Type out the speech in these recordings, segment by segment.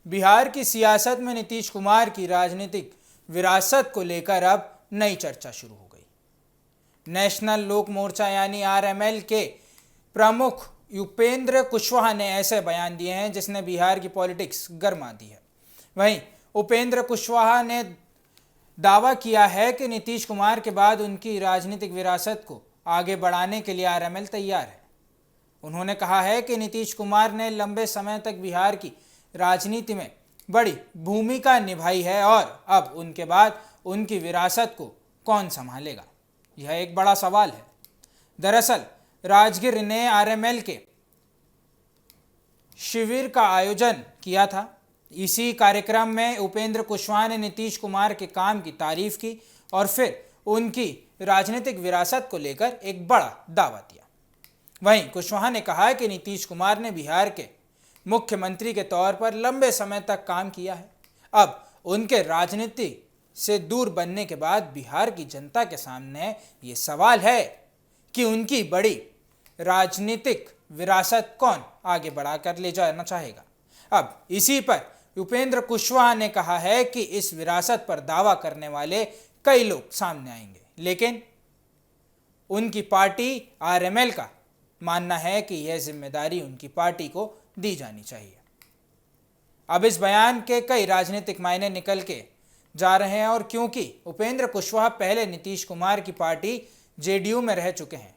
बिहार की सियासत में नीतीश कुमार की राजनीतिक विरासत को लेकर अब नई चर्चा शुरू हो गई। नेशनल लोक मोर्चा यानी आरएमएल के प्रमुख उपेंद्र कुशवाहा ने ऐसे बयान दिए हैं जिसने बिहार की पॉलिटिक्स गरमा दी है। वहीं उपेंद्र कुशवाहा ने दावा किया है कि नीतीश कुमार के बाद उनकी राजनीतिक विरासत को आगे बढ़ाने के लिए आरएमएल तैयार है। उन्होंने कहा है कि नीतीश कुमार ने लंबे समय तक बिहार की राजनीति में बड़ी भूमिका निभाई है और अब उनके बाद उनकी विरासत को कौन संभालेगा, यह एक बड़ा सवाल है। दरअसल राजगीर ने आरएमएल के शिविर का आयोजन किया था। इसी कार्यक्रम में उपेंद्र कुशवाहा ने नीतीश कुमार के काम की तारीफ की और फिर उनकी राजनीतिक विरासत को लेकर एक बड़ा दावा दिया। वहीं कुशवाहा ने कहा कि नीतीश कुमार ने बिहार के मुख्यमंत्री के तौर पर लंबे समय तक काम किया है। अब उनके राजनीति से दूर बनने के बाद बिहार की जनता के सामने ये सवाल है कि उनकी बड़ी राजनीतिक विरासत कौन आगे बढ़ाकर ले जाना चाहेगा। अब इसी पर उपेंद्र कुशवाहा ने कहा है कि इस विरासत पर दावा करने वाले कई लोग सामने आएंगे, लेकिन उनकी पार्टी आरएमएल का मानना है कि यह जिम्मेदारी उनकी पार्टी को दी जानी चाहिए। अब इस बयान के कई राजनीतिक मायने निकल के जा रहे हैं और क्योंकि उपेंद्र कुशवाहा पहले नीतीश कुमार की पार्टी जेडीयू में रह चुके हैं,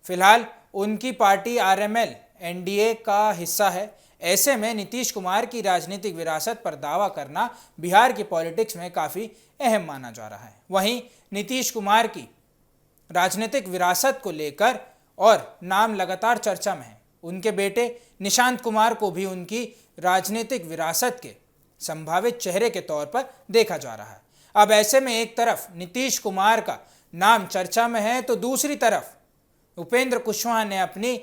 फिलहाल उनकी पार्टी आरएमएल एनडीए का हिस्सा है। ऐसे में नीतीश कुमार की राजनीतिक विरासत पर दावा करना बिहार की पॉलिटिक्स में काफ़ी अहम माना जा रहा है। वहीं नीतीश कुमार की राजनीतिक विरासत को लेकर और नाम लगातार चर्चा में है। उनके बेटे निशांत कुमार को भी उनकी राजनीतिक विरासत के संभावित चेहरे के तौर पर देखा जा रहा है। अब ऐसे में एक तरफ नीतीश कुमार का नाम चर्चा में है तो दूसरी तरफ उपेंद्र कुशवाहा ने अपनी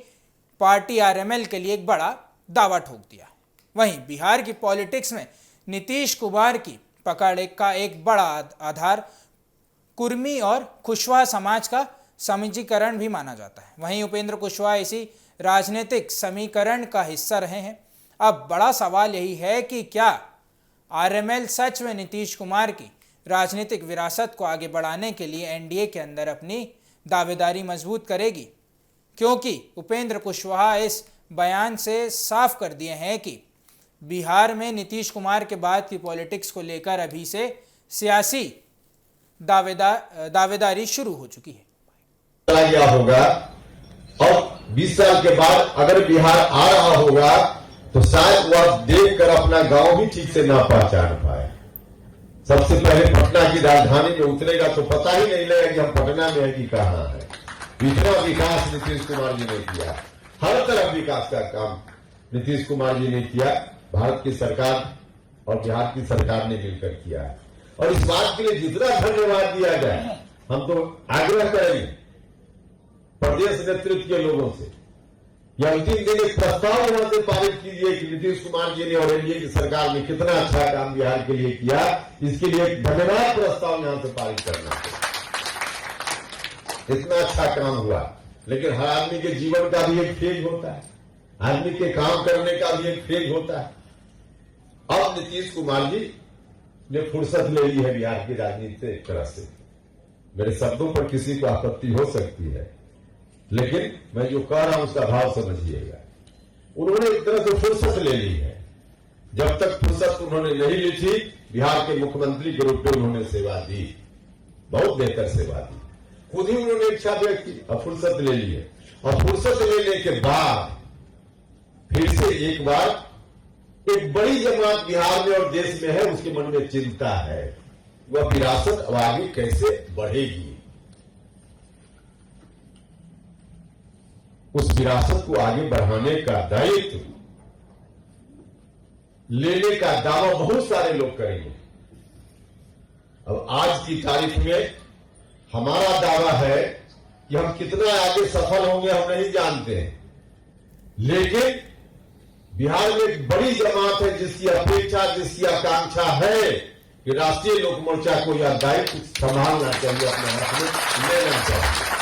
पार्टी आरएमएल के लिए एक बड़ा दावा ठोक दिया है। वहीं बिहार की पॉलिटिक्स में नीतीश कुमार की पकड़ का एक बड़ा आधार कुर्मी और कुशवाहा समाज का समीकरण भी माना जाता है। वहीं उपेंद्र कुशवाहा इसी राजनीतिक समीकरण का हिस्सा रहे हैं। अब बड़ा सवाल यही है कि क्या आरएमएल सच में नीतीश कुमार की राजनीतिक विरासत को आगे बढ़ाने के लिए एनडीए के अंदर अपनी दावेदारी मजबूत करेगी, क्योंकि उपेंद्र कुशवाहा इस बयान से साफ कर दिए हैं कि बिहार में नीतीश कुमार के बाद की पॉलिटिक्स को लेकर अभी से सियासी दावेदारी शुरू हो चुकी है। क्या होगा और 20 साल के बाद अगर बिहार आ रहा होगा तो शायद वह देखकर अपना गांव भी ठीक से ना पहचान पाए। सबसे पहले पटना की राजधानी में उतरेगा तो पता ही नहीं लगेगा कि हम पटना में है कि कहां है। इतना विकास नीतीश कुमार जी ने किया, हर तरफ विकास का काम नीतीश कुमार जी ने किया। भारत की सरकार और बिहार की सरकार ने मिलकर किया है और इस बात के लिए जितना धन्यवाद दिया जाए हम तो आग्रह करेंगे प्रदेश नेतृत्व के लोगों से। यह अंतिम दिन एक प्रस्ताव यहां से पारित कीजिए कि नीतीश कुमार जी ने और एनडीए की सरकार ने कितना अच्छा काम बिहार के लिए किया। इसके लिए एक धन्यवाद प्रस्ताव यहां से पारित करना है। इतना अच्छा काम हुआ, लेकिन हर आदमी के जीवन का भी एक फेज होता है, आदमी के काम करने का भी एक फेज होता है। अब नीतीश कुमार जी ने फुर्सत ले ली है बिहार की राजनीति से एक तरह से। मेरे शब्दों पर किसी को आपत्ति हो सकती है, लेकिन मैं जो कह रहा हूं उसका भाव समझिएगा। उन्होंने एक तरह से फुर्सत ले ली है। जब तक फुर्सत उन्होंने नहीं ली थी, बिहार के मुख्यमंत्री के रूप में उन्होंने सेवा दी, बहुत बेहतर सेवा दी। खुद ही उन्होंने इच्छा व्यक्त की और फुर्सत ले ली है। और फुर्सत लेने के बाद फिर से एक बार एक बड़ी जमात बिहार में और देश में है, उसके मन में चिंता है वह विरासत अब आगे कैसे बढ़ेगी। उस विरासत को आगे बढ़ाने का दायित्व लेने का दावा बहुत सारे लोग करेंगे। अब आज की तारीख में हमारा दावा है कि हम कितना आगे सफल होंगे हम नहीं जानते हैं, लेकिन बिहार में एक बड़ी जमात है जिसकी अपेक्षा, जिसकी आकांक्षा है कि राष्ट्रीय लोक मोर्चा को यह दायित्व संभालना चाहिए, अपने हाथ में लेना चाहिए।